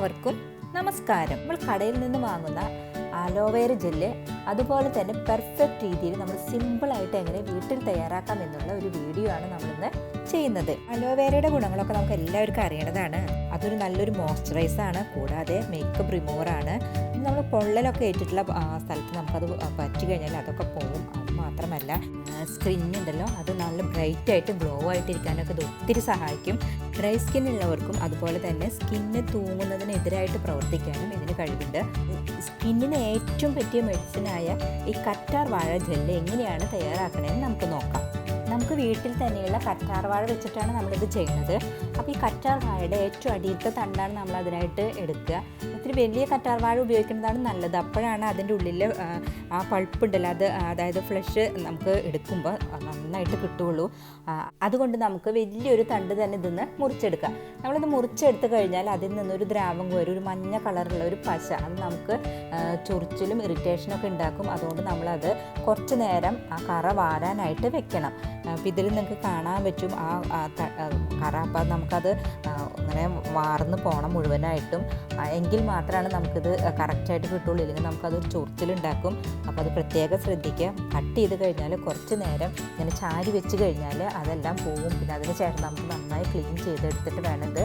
എല്ലാവർക്കും നമസ്കാരം. നമ്മൾ കടയിൽ നിന്ന് വാങ്ങുന്ന അലോവേര ജെല്ല് അതുപോലെ തന്നെ പെർഫെക്റ്റ് രീതിയിൽ നമ്മൾ സിമ്പിളായിട്ട് എങ്ങനെ വീട്ടിൽ തയ്യാറാക്കാം എന്നുള്ള ഒരു വീഡിയോ ആണ് നമ്മളിന്ന് ചെയ്യുന്നത്. അലോവേരയുടെ ഗുണങ്ങളൊക്കെ നമുക്ക് എല്ലാവർക്കും അറിയണതാണ്. അതൊരു നല്ലൊരു മോയ്സ്ചറൈസറാണ്, കൂടാതെ മേക്കപ്പ് റിമൂവറാണ്. നമ്മൾ പൊള്ളലൊക്കെ ഏറ്റിട്ടുള്ള സ്ഥലത്ത് നമുക്കത് പറ്റി കഴിഞ്ഞാൽ അതൊക്കെ പോകും. അത് മാത്രമല്ല സ്കിന്നുണ്ടല്ലോ, അത് നല്ല ബ്രൈറ്റ് ആയിട്ട് ഗ്ലോ ആയിട്ടിരിക്കാനൊക്കെ ഇത് ഒത്തിരി സഹായിക്കും. ഡ്രൈ സ്കിന്നുള്ളവർക്കും അതുപോലെ തന്നെ സ്കിന്ന് തൂങ്ങുന്നതിനെതിരായിട്ട് പ്രവർത്തിക്കാനും ഇതിന് കഴിവുണ്ട്. സ്കിന്നിന് ഏറ്റവും പറ്റിയ മെഡിസിനായ ഈ കറ്റാർ വാഴ ജെല്ല് എങ്ങനെയാണ് തയ്യാറാക്കണമെന്ന് നമുക്ക് നോക്കാം. നമുക്ക് വീട്ടിൽ തന്നെയുള്ള കറ്റാർ വാഴ വെച്ചിട്ടാണ് നമ്മളിത് ചെയ്യുന്നത്. അപ്പോൾ ഈ കറ്റാർ വാഴയുടെ ഏറ്റവും അടിയിലത്തെ തണ്ടാണ് നമ്മൾ അതിനായിട്ട് എടുക്കുക. ഒത്തിരി വലിയ കറ്റാർ വാഴ ഉപയോഗിക്കുന്നതാണ് നല്ലത്. അപ്പോഴാണ് അതിൻ്റെ ഉള്ളിൽ ആ പൾപ്പ് ഉണ്ടല്ലോ, അതായത് ഫ്ലഷ് നമുക്ക് എടുക്കുമ്പോൾ നന്നായിട്ട് കിട്ടുകയുള്ളൂ. അതുകൊണ്ട് നമുക്ക് വലിയൊരു തണ്ട് തന്നെ ഇതിന്ന് മുറിച്ചെടുക്കാം. നമ്മളിത് മുറിച്ചെടുത്ത് കഴിഞ്ഞാൽ അതിൽ നിന്നൊരു ദ്രാവകം വരും, ഒരു മഞ്ഞ കളറുള്ള ഒരു പശ. അത് നമുക്ക് ചൊറിച്ചിലും ഇറിറ്റേഷനൊക്കെ ഉണ്ടാക്കും. അതുകൊണ്ട് നമ്മളത് കുറച്ച് നേരം ആ കറ വാരാനായിട്ട് വെക്കണം. അപ്പോൾ ഇതിൽ നിങ്ങൾക്ക് കാണാൻ പറ്റും ആ കറ. അപ്പോൾ നമുക്കത് ഇങ്ങനെ വാർന്ന് പോകണം മുഴുവനായിട്ടും, എങ്കിൽ മാത്രമാണ് നമുക്കിത് കറക്റ്റായിട്ട് കിട്ടുള്ളൂ. ഇല്ലെങ്കിൽ നമുക്കതൊരു ചൊറിച്ചിലുണ്ടാക്കും. അപ്പോൾ അത് പ്രത്യേകം ശ്രദ്ധിക്കുക. കട്ട് ചെയ്ത് കഴിഞ്ഞാൽ കുറച്ച് നേരം ഇങ്ങനെ ചാരി വെച്ച് കഴിഞ്ഞാൽ അതെല്ലാം പോകും. പിന്നെ അതിന് ശേഷം നമുക്ക് നന്നായി ക്ലീൻ ചെയ്തെടുത്തിട്ട് വേണം ഇത്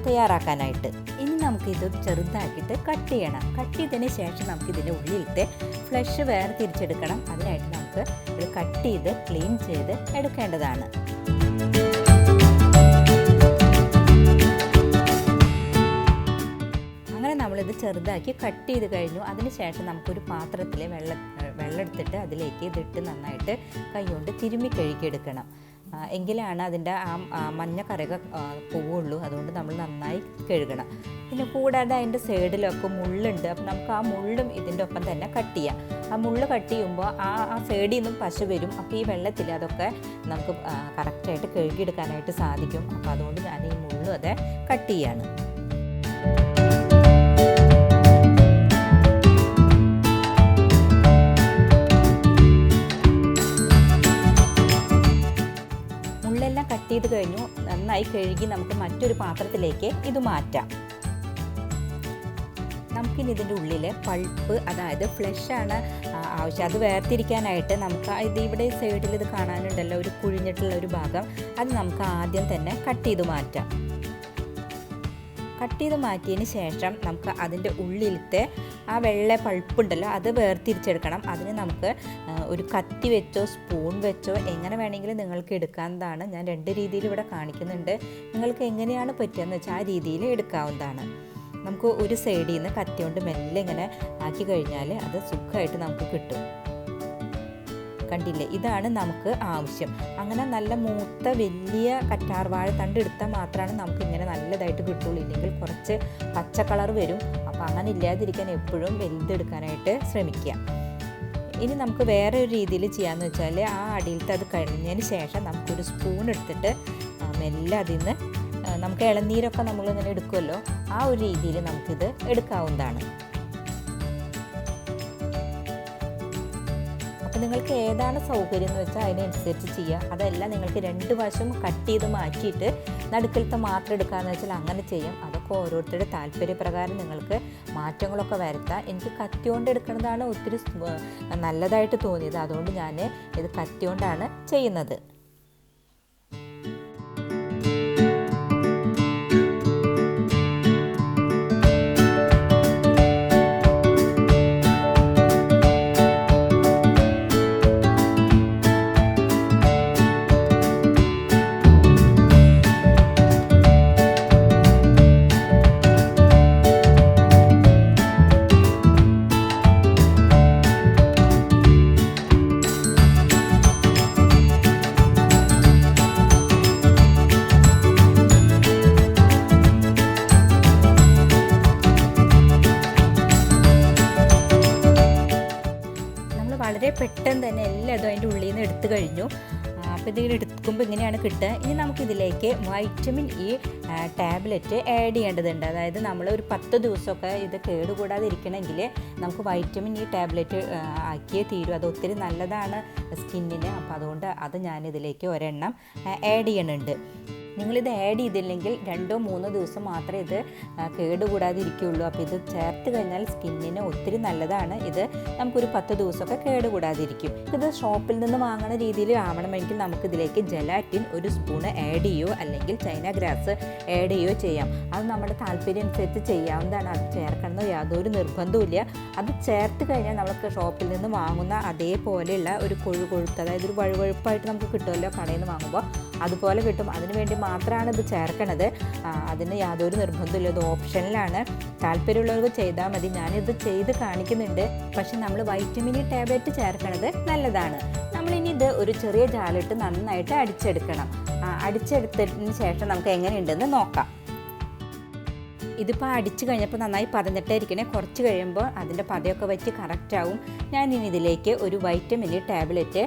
തയ്യാറാക്കാനായിട്ട്. ഇനി നമുക്കിത് ചെറുതാക്കിയിട്ട് കട്ട് ചെയ്യണം. കട്ട് ചെയ്തതിന് ശേഷം നമുക്കിതിൻ്റെ ഉള്ളിലത്തെ ഫ്ലഷ് വേറെ തിരിച്ചെടുക്കണം. അതിനായിട്ട് നമുക്ക് ഇത് കട്ട് ചെയ്ത് ക്ലീൻ ചെയ്ത് എടുക്കേണ്ടതാണ്. അങ്ങനെ നമ്മളിത് ചെറുതാക്കി കട്ട് ചെയ്ത് കഴിഞ്ഞു. അതിന് ശേഷം നമുക്കൊരു പാത്രത്തിൽ വെള്ളം എടുത്തിട്ട് അതിലേക്ക് ഇതിട്ട് നന്നായിട്ട് കൈകൊണ്ട് തിരുമ്മി കഴുകിയെടുക്കണം. എങ്കിലാണ് അതിൻ്റെ ആ മഞ്ഞ കറയൊക്കെ പോവുള്ളൂ. അതുകൊണ്ട് നമ്മൾ നന്നായി കഴുകണം. പിന്നെ കൂടാതെ അതിൻ്റെ സൈഡിലൊക്കെ മുള്ളുണ്ട്. അപ്പം നമുക്ക് ആ മുള്ളും ഇതിൻ്റെ ഒപ്പം തന്നെ കട്ട് ചെയ്യാം. ആ മുള്ള് കട്ട് ചെയ്യുമ്പോൾ ആ സൈഡിൽ നിന്നും പശ വരും. അപ്പോൾ ഈ വെള്ളത്തിൽ അതൊക്കെ നമുക്ക് കറക്റ്റായിട്ട് കഴുകിയെടുക്കാനായിട്ട് സാധിക്കും. അപ്പോൾ അതുകൊണ്ട് ഞാൻ ഈ മുള്ളും അതെ കട്ട് ചെയ്യാണ്. കട്ട് ചെയ്ത് കഴിഞ്ഞു. നന്നായി കഴുകി നമുക്ക് മറ്റൊരു പാത്രത്തിലേക്ക് ഇത് മാറ്റാം. നമുക്കിനി ഇതിൻ്റെ ഉള്ളിൽ പൾപ്പ്, അതായത് ഫ്ലഷാണ് ആവശ്യം. അത് വേർതിരിക്കാനായിട്ട് നമുക്ക് ഇവിടെ സൈഡിൽ ഇത് കാണാനുണ്ടല്ലോ, ഒരു കുഴിഞ്ഞിട്ടുള്ള ഒരു ഭാഗം. അത് നമുക്ക് ആദ്യം തന്നെ കട്ട് ചെയ്ത് മാറ്റാം. കട്ട് ചെയ്ത് മാറ്റിയതിന് ശേഷം നമുക്ക് അതിൻ്റെ ഉള്ളിലത്തെ ആ വെള്ള പൾപ്പുണ്ടല്ലോ അത് വേർതിരിച്ചെടുക്കണം. അതിന് നമുക്ക് ഒരു കത്തി വെച്ചോ സ്പൂൺ വെച്ചോ എങ്ങനെ വേണമെങ്കിലും നിങ്ങൾക്ക് എടുക്കാവുന്നതാണ്. ഞാൻ രണ്ട് രീതിയിൽ ഇവിടെ കാണിക്കുന്നുണ്ട്. നിങ്ങൾക്ക് എങ്ങനെയാണ് പറ്റുകയെന്ന് വെച്ചാൽ ആ രീതിയിൽ എടുക്കാവുന്നതാണ്. നമുക്ക് ഒരു സൈഡിൽ നിന്ന് കത്തി കൊണ്ട് മെല്ലെ ഇങ്ങനെ ആക്കി കഴിഞ്ഞാൽ അത് സുഖമായിട്ട് നമുക്ക് കിട്ടും. കണ്ടില്ലേ, ഇതാണ് നമുക്ക് ആവശ്യം. അങ്ങനെ നല്ല മൂത്ത വലിയ കറ്റാർ വാഴ തണ്ട് എടുത്താൽ മാത്രമാണ് നമുക്ക് ഇങ്ങനെ നല്ലതായിട്ട് കിട്ടുള്ളൂ. ഇല്ലെങ്കിൽ കുറച്ച് പച്ച കളർ വരും. അപ്പോൾ അങ്ങനെ ഇല്ലാതിരിക്കാൻ എപ്പോഴും വലുതെടുക്കാനായിട്ട് ശ്രമിക്കുക. ഇനി നമുക്ക് വേറെ ഒരു രീതിയിൽ ചെയ്യാമെന്ന് വെച്ചാൽ ആ അടിയിലത്തെ അത് കഴിഞ്ഞതിന് ശേഷം നമുക്കൊരു സ്പൂൺ എടുത്തിട്ട് മെല്ലെ അതിൽ നിന്ന് നമുക്ക് ഇളനീരൊക്കെ നമ്മളിങ്ങനെ എടുക്കുമല്ലോ, ആ ഒരു രീതിയിൽ നമുക്കിത് എടുക്കാവുന്നതാണ്. അപ്പോൾ നിങ്ങൾക്ക് ഏതാണ് സൗകര്യം എന്ന് വെച്ചാൽ അതിനനുസരിച്ച് ചെയ്യുക. അതല്ല നിങ്ങൾക്ക് രണ്ട് വശം കട്ട് ചെയ്ത് മാറ്റിയിട്ട് നടുക്കിലത്തെ മാത്രം എടുക്കാമെന്ന് വെച്ചാൽ അങ്ങനെ ചെയ്യാം. അതൊക്കെ ഓരോരുത്തരുടെ താല്പര്യപ്രകാരം നിങ്ങൾക്ക് മാറ്റങ്ങളൊക്കെ വരുത്താം. എനിക്ക് കത്തി കൊണ്ട് എടുക്കുന്നതാണ് ഒത്തിരി നല്ലതായിട്ട് തോന്നിയത്. അതുകൊണ്ട് ഞാൻ ഇത് കത്തി കൊണ്ടാണ് ചെയ്യുന്നത്. വളരെ പെട്ടെന്ന് തന്നെ എല്ലാതും അതിൻ്റെ ഉള്ളിൽ നിന്ന് എടുത്തു കഴിഞ്ഞു. അപ്പോൾ ഇതിങ്ങനെ എടുക്കുമ്പോൾ ഇങ്ങനെയാണ് കിട്ടുക. ഇനി നമുക്കിതിലേക്ക് വൈറ്റമിൻ ഇ ടാബ്ലറ്റ് ആഡ് ചെയ്യേണ്ടതുണ്ട്. അതായത് നമ്മൾ ഒരു 10 ദിവസമൊക്കെ ഇത് കേടുകൂടാതെ ഇരിക്കണമെങ്കിൽ നമുക്ക് വൈറ്റമിൻ ഇ ടാബ്ലറ്റ് ആക്കിയേ തീരും. അത് ഒത്തിരി നല്ലതാണ് സ്കിന്നിന്. അപ്പോൾ അതുകൊണ്ട് അത് ഞാനിതിലേക്ക് ഒരെണ്ണം ആഡ് ചെയ്യണുണ്ട്. നിങ്ങളിത് ആഡ് ചെയ്തില്ലെങ്കിൽ 2-3 ദിവസം മാത്രമേ ഇത് കേടുകൂടാതെ ഇരിക്കുകയുള്ളൂ. അപ്പോൾ ഇത് ചേർത്ത് കഴിഞ്ഞാൽ സ്കിന്നിന് ഒത്തിരി നല്ലതാണ്. ഇത് നമുക്കൊരു 10 ദിവസമൊക്കെ കേടുകൂടാതിരിക്കും. ഇത് ഷോപ്പിൽ നിന്ന് വാങ്ങുന്ന രീതിയിൽ ആവണമെങ്കിൽ നമുക്കിതിലേക്ക് ജെലാറ്റിൻ 1 സ്പൂണ് ആഡ് ചെയ്യുകയോ അല്ലെങ്കിൽ ചൈന ഗ്രാസ് ആഡ് ചെയ്യുകയോ ചെയ്യാം. അത് നമ്മുടെ താല്പര്യം അനുസരിച്ച് ചെയ്യാവുന്നതാണ്. അത് ചേർക്കണമെന്ന് യാതൊരു നിർബന്ധവുമില്ല. അത് ചേർത്ത് കഴിഞ്ഞാൽ നമുക്ക് ഷോപ്പിൽ നിന്ന് വാങ്ങുന്ന അതേപോലെയുള്ള ഒരു കൊഴുകൊഴുത്ത്, അതായത് ഒരു വഴുവഴുപ്പായിട്ട് നമുക്ക് കിട്ടുമല്ലോ കടയിൽ നിന്ന് വാങ്ങുമ്പോൾ, അതുപോലെ കിട്ടും. അതിന് വേണ്ടി മാത്രമാണ് ഇത് ചേർക്കണത്. അതിന് യാതൊരു നിർബന്ധമില്ല. ഇത് ഓപ്ഷനിലാണ്. താല്പര്യമുള്ളവർക്ക് ചെയ്താൽ മതി. ഞാനിത് ചെയ്ത് കാണിക്കുന്നുണ്ട്. പക്ഷെ നമ്മൾ വൈറ്റമിൻ ഇ ടാബ്ലറ്റ് ചേർക്കണത് നല്ലതാണ്. നമ്മളിനി ഇത് ഒരു ചെറിയ ജാലിട്ട് നന്നായിട്ട് അടിച്ചെടുക്കണം. അടിച്ചെടുത്തതിന് ശേഷം നമുക്ക് എങ്ങനെയുണ്ടെന്ന് നോക്കാം. ഇതിപ്പോൾ അടിച്ച് കഴിഞ്ഞപ്പോൾ നന്നായി പതഞ്ഞിട്ടേ ഇരിക്കണേ. കുറച്ച് കഴിയുമ്പോൾ അതിൻ്റെ പതയൊക്കെ വെച്ച് കറക്റ്റാവും. ഞാനിനി ഇതിലേക്ക് ഒരു വൈറ്റമിൻ ഇ ടാബ്ലറ്റ്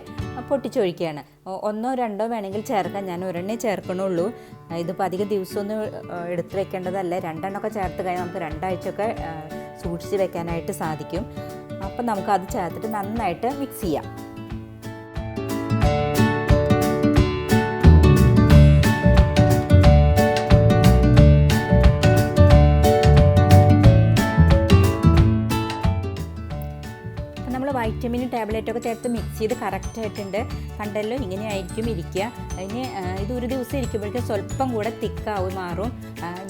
പൊട്ടിച്ചൊഴിക്കുകയാണ്. 1-2 വേണമെങ്കിൽ ചേർക്കാം. ഞാൻ ഒരെണ്ണേ ചേർക്കണുള്ളൂ. ഇതിപ്പോൾ അധികം ദിവസമൊന്നും എടുത്ത് വെക്കേണ്ടതല്ല. 2 എണ്ണമൊക്കെ ചേർത്ത് കഴിഞ്ഞാൽ നമുക്ക് 2 ആഴ്ചയൊക്കെ സൂക്ഷിച്ച് വെക്കാനായിട്ട് സാധിക്കും. അപ്പം നമുക്കത് ചേർത്തിട്ട് നന്നായിട്ട് മിക്സ് ചെയ്യാം. വൈറ്റമിൻ ടാബ്ലറ്റൊക്കെ ചേർത്ത് മിക്സ് ചെയ്ത് കറക്റ്റായിട്ടുണ്ട്. കണ്ടല്ലോ, ഇങ്ങനെയായിരിക്കും ഇരിക്കുക. അതിന് ഇത് ഒരു ദിവസം ഇരിക്കുമ്പോഴേക്കും സ്വല്പം കൂടെ തിക്കാവും മാറും.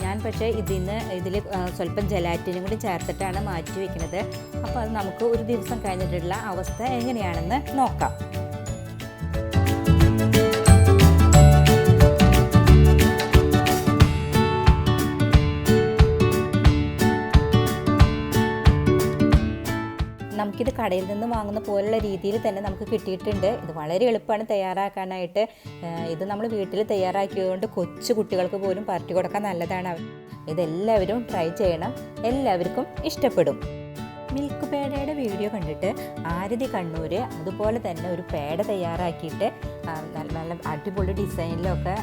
ഞാൻ പക്ഷേ ഇതിൽ സ്വല്പം ജെലാറ്റിനും കൂടി ചേർത്തിട്ടാണ് മാറ്റി വയ്ക്കുന്നത്. അപ്പോൾ അത് നമുക്ക് ഒരു ദിവസം കഴിഞ്ഞിട്ടുള്ള അവസ്ഥ എങ്ങനെയാണെന്ന് നോക്കാം. നമുക്കിത് കടയിൽ നിന്ന് വാങ്ങുന്ന പോലുള്ള രീതിയിൽ തന്നെ നമുക്ക് കിട്ടിയിട്ടുണ്ട്. ഇത് വളരെ എളുപ്പമാണ് തയ്യാറാക്കാനായിട്ട്. ഇത് നമ്മൾ വീട്ടിൽ തയ്യാറാക്കിയതുകൊണ്ട് കൊച്ചു കുട്ടികൾക്ക് പോലും പരട്ടി കൊടുക്കാൻ നല്ലതാണ്. ഇതെല്ലാവരും ട്രൈ ചെയ്യണം. എല്ലാവർക്കും ഇഷ്ടപ്പെടും. മിൽക്ക് പേടയുടെ വീഡിയോ കണ്ടിട്ട് ആരതി കണ്ണൂർ അതുപോലെ തന്നെ ഒരു പേട തയ്യാറാക്കിയിട്ട് നല്ല അടിപൊളി ഡിസൈനിലൊക്കെ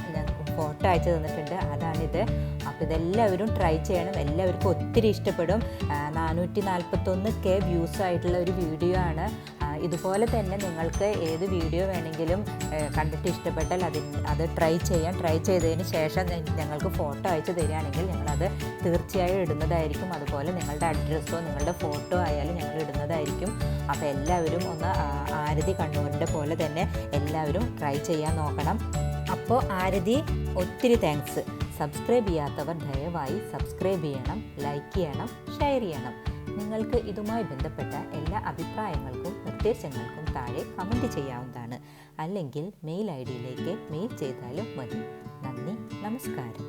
ഫോട്ടോ അയച്ചു തന്നിട്ടുണ്ട്. അതാണിത്. അപ്പോൾ ഇതെല്ലാവരും ട്രൈ ചെയ്യണം. എല്ലാവർക്കും ഒത്തിരി ഇഷ്ടപ്പെടും. 441K വ്യൂസ് ആയിട്ടുള്ള ഒരു വീഡിയോ ആണ്. ഇതുപോലെ തന്നെ നിങ്ങൾക്ക് ഏത് വീഡിയോ വേണമെങ്കിലും കണ്ടിട്ട് ഇഷ്ടപ്പെട്ടാൽ അത് ട്രൈ ചെയ്യാം. ട്രൈ ചെയ്തതിന് ശേഷം ഞങ്ങൾക്ക് ഫോട്ടോ അയച്ചു തരികയാണെങ്കിൽ ഞങ്ങളത് തീർച്ചയായും ഇടുന്നതായിരിക്കും. അതുപോലെ നിങ്ങളുടെ അഡ്രസ്സോ നിങ്ങളുടെ ഫോട്ടോ ആയാലും ഞങ്ങൾ ഇടുന്നതായിരിക്കും. അപ്പോൾ എല്ലാവരും ഒന്ന് ആരതി കണ്ണൂരിൻ്റെ പോലെ തന്നെ എല്ലാവരും ട്രൈ ചെയ്യാൻ നോക്കണം. അപ്പോൾ ആരതി, ഒത്തിരി താങ്ക്സ്. സബ്സ്ക്രൈബ് ചെയ്യാത്തവർ ദയവായി സബ്സ്ക്രൈബ് ചെയ്യണം, ലൈക്ക് ചെയ്യണം, ഷെയർ ചെയ്യണം. നിങ്ങൾക്ക് ഇതുമായി ബന്ധപ്പെട്ട എല്ലാ അഭിപ്രായങ്ങൾക്കും നിർദ്ദേശങ്ങൾക്കും താഴെ കമൻറ്റ് ചെയ്യാവുന്നതാണ്. അല്ലെങ്കിൽ മെയിൽ ID യിലേക്ക് മെയിൽ ചെയ്താലും മതി. നന്ദി, നമസ്കാരം.